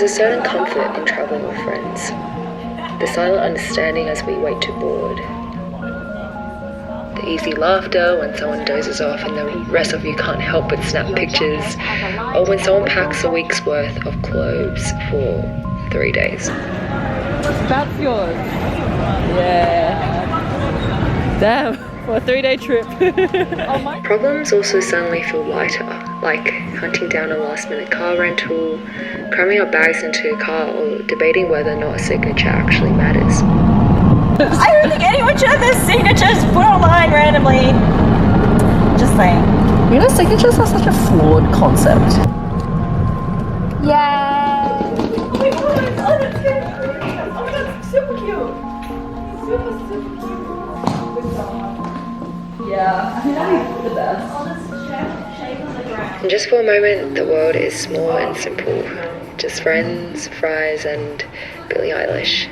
a certain comfort in travelling with friends. The silent understanding as we wait to board. The easy laughter when someone dozes off and the rest of you can't help but snap pictures. Or when someone packs a week's worth of clothes for 3 days. That's yours. Yeah. Damn, for a 3-day trip. Problems also suddenly feel lighter, like hunting down a last-minute car rental, cramming our bags into a car, or debating whether or not a signature actually matters. I don't think anyone should have their signatures put online randomly. Just saying. You know, signatures are such a flawed concept. Yeah. Oh my god, oh that's very cute. Oh that's super cute. Super cute. Yeah, I think that'd be the best. Oh, that's shape on the ground. And just for a moment, the world is small and simple. Just friends, fries, and Billie Eilish.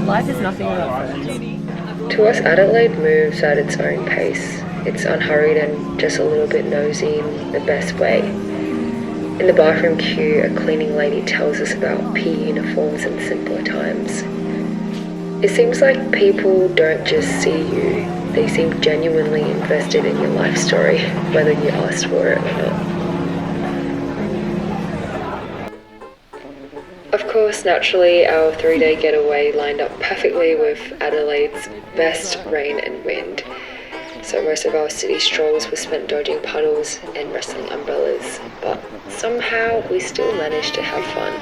Life is nothing without friends. To us, Adelaide moves at its own pace. It's unhurried and just a little bit nosy in the best way. In the bathroom queue, a cleaning lady tells us about PE uniforms and simpler times. It seems like people don't just see you, they seem genuinely invested in your life story, whether you asked for it or not. Of course, naturally, our 3-day getaway lined up perfectly with Adelaide's best rain and wind. So most of our city strolls were spent dodging puddles and wrestling umbrellas, but somehow we still managed to have fun.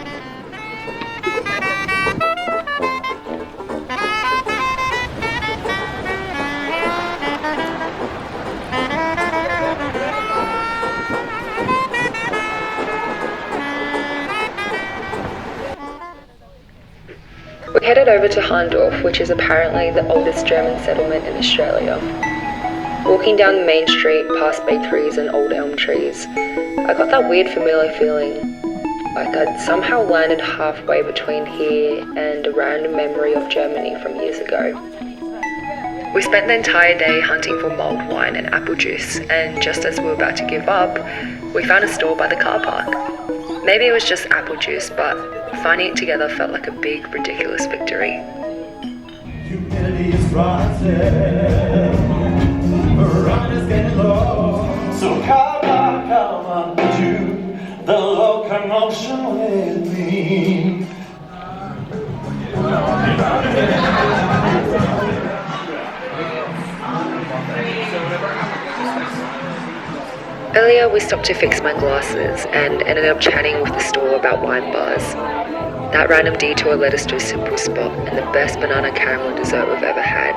We headed over to Harndorf, which is apparently the oldest German settlement in Australia. Walking down the main street past bakeries and old elm trees, I got that weird familiar feeling, like I'd somehow landed halfway between here and a random memory of Germany from years ago. We spent the entire day hunting for mulled wine and apple juice, and just as we were about to give up, we found a store by the car park. Maybe it was just apple juice, but finding it together felt like a big, ridiculous victory. Humidity is rising, run is getting low. So come on, do the locomotion with me. Earlier, we stopped to fix my glasses and ended up chatting with the store about wine bars. That random detour led us to a simple spot and the best banana caramel dessert we've ever had.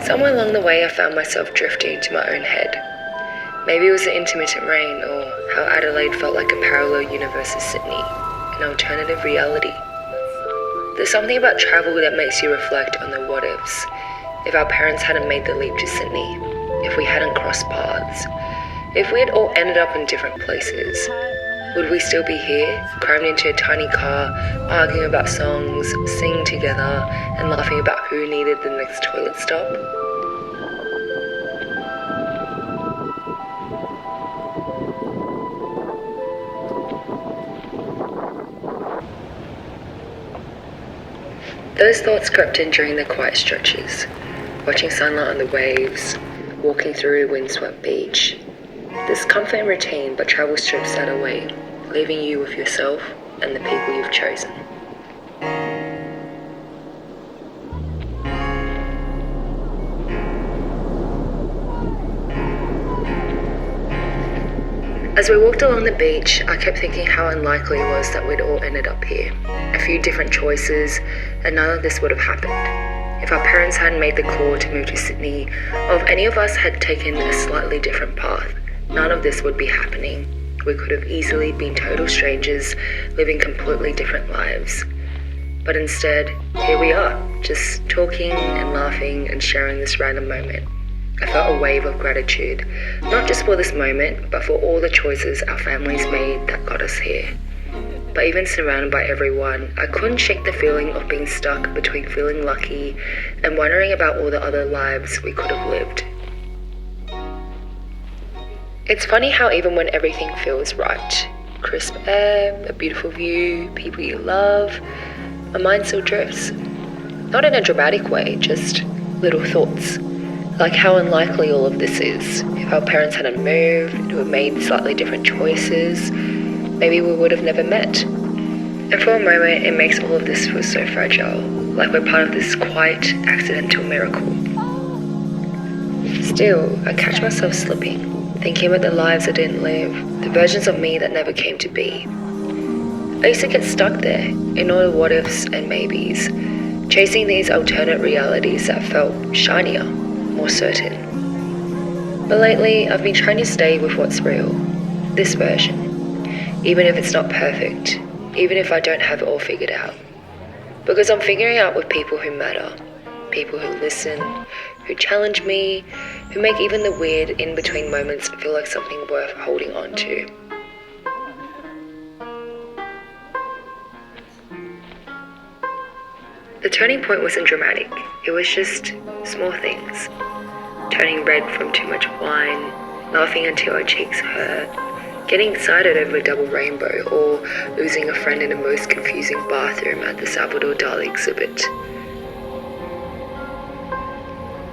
Somewhere along the way, I found myself drifting into my own head. Maybe it was the intermittent rain, or how Adelaide felt like a parallel universe of Sydney, an alternative reality. There's something about travel that makes you reflect on the what-ifs. If our parents hadn't made the leap to Sydney, if we hadn't crossed paths, if we had all ended up in different places, would we still be here, crammed into a tiny car, arguing about songs, singing together, and laughing about who needed the next toilet stop? Those thoughts crept in during the quiet stretches, watching sunlight on the waves, walking through a windswept beach. There's comfort in routine, but travel strips that away, leaving you with yourself and the people you've chosen. As we walked along the beach, I kept thinking how unlikely it was that we'd all ended up here. A few different choices, and none of this would have happened. If our parents hadn't made the call to move to Sydney, or if any of us had taken a slightly different path, none of this would be happening. We could have easily been total strangers, living completely different lives. But instead, here we are, just talking and laughing and sharing this random moment. I felt a wave of gratitude, not just for this moment, but for all the choices our families made that got us here. But even surrounded by everyone, I couldn't shake the feeling of being stuck between feeling lucky and wondering about all the other lives we could have lived. It's funny how even when everything feels right, crisp air, a beautiful view, people you love, my mind still drifts. Not in a dramatic way, just little thoughts. Like how unlikely all of this is. If our parents hadn't moved, or made slightly different choices, maybe we would have never met. And for a moment, it makes all of this feel so fragile, like we're part of this quite accidental miracle. Still, I catch myself slipping, thinking about the lives I didn't live, the versions of me that never came to be. I used to get stuck there, in all the what ifs and maybes, chasing these alternate realities that felt shinier, more certain. But lately, I've been trying to stay with what's real, this version. Even if it's not perfect, even if I don't have it all figured out. Because I'm figuring out with people who matter, people who listen, who challenge me, who make even the weird in-between moments feel like something worth holding on to. The turning point wasn't dramatic, it was just small things. Turning red from too much wine, laughing until our cheeks hurt, getting excited over a double rainbow, or losing a friend in the most confusing bathroom at the Salvador Dali exhibit.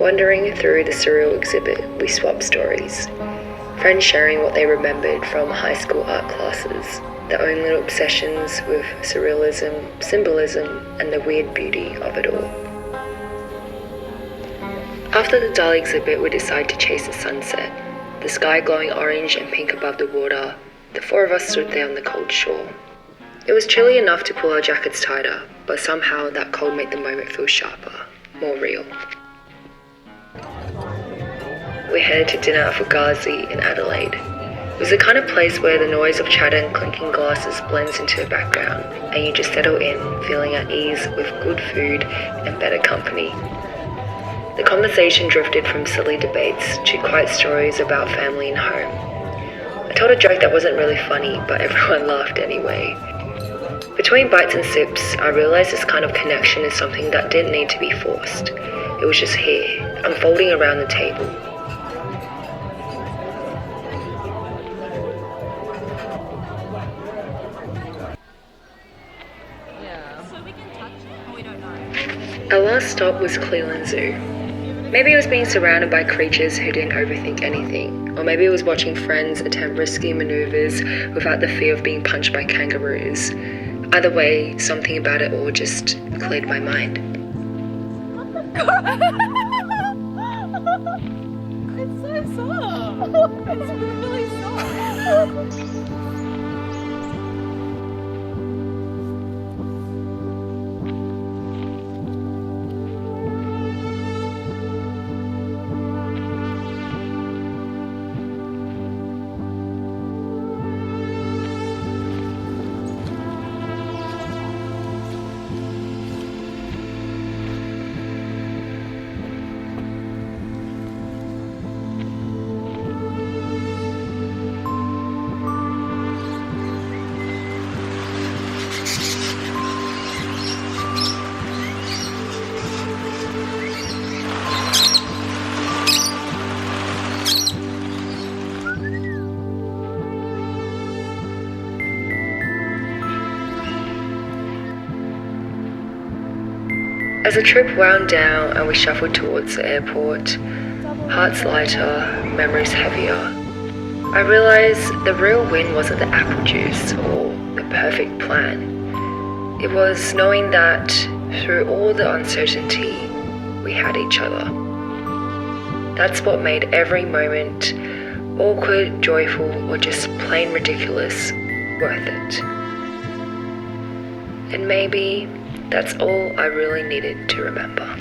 Wandering through the surreal exhibit, we swapped stories. Friends sharing what they remembered from high school art classes, their own little obsessions with surrealism, symbolism, and the weird beauty of it all. After the Dali exhibit, we decided to chase the sunset. The sky glowing orange and pink above the water, the four of us stood there on the cold shore. It was chilly enough to pull our jackets tighter, but somehow that cold made the moment feel sharper, more real. We headed to dinner at Fugazi in Adelaide. It was the kind of place where the noise of chatter and clinking glasses blends into the background, and you just settle in, feeling at ease with good food and better company. The conversation drifted from silly debates to quiet stories about family and home. I told a joke that wasn't really funny, but everyone laughed anyway. Between bites and sips, I realized this kind of connection is something that didn't need to be forced. It was just here, unfolding around the table. Our last stop was Cleveland Zoo. Maybe it was being surrounded by creatures who didn't overthink anything, or maybe it was watching friends attempt risky maneuvers without the fear of being punched by kangaroos. Either way, something about it all just cleared my mind. It's so soft. It's really soft. As the trip wound down and we shuffled towards the airport, hearts lighter, memories heavier, I realized the real win wasn't the apple juice or the perfect plan. It was knowing that through all the uncertainty, we had each other. That's what made every moment, awkward, joyful, or just plain ridiculous, worth it. And maybe that's all I really needed to remember.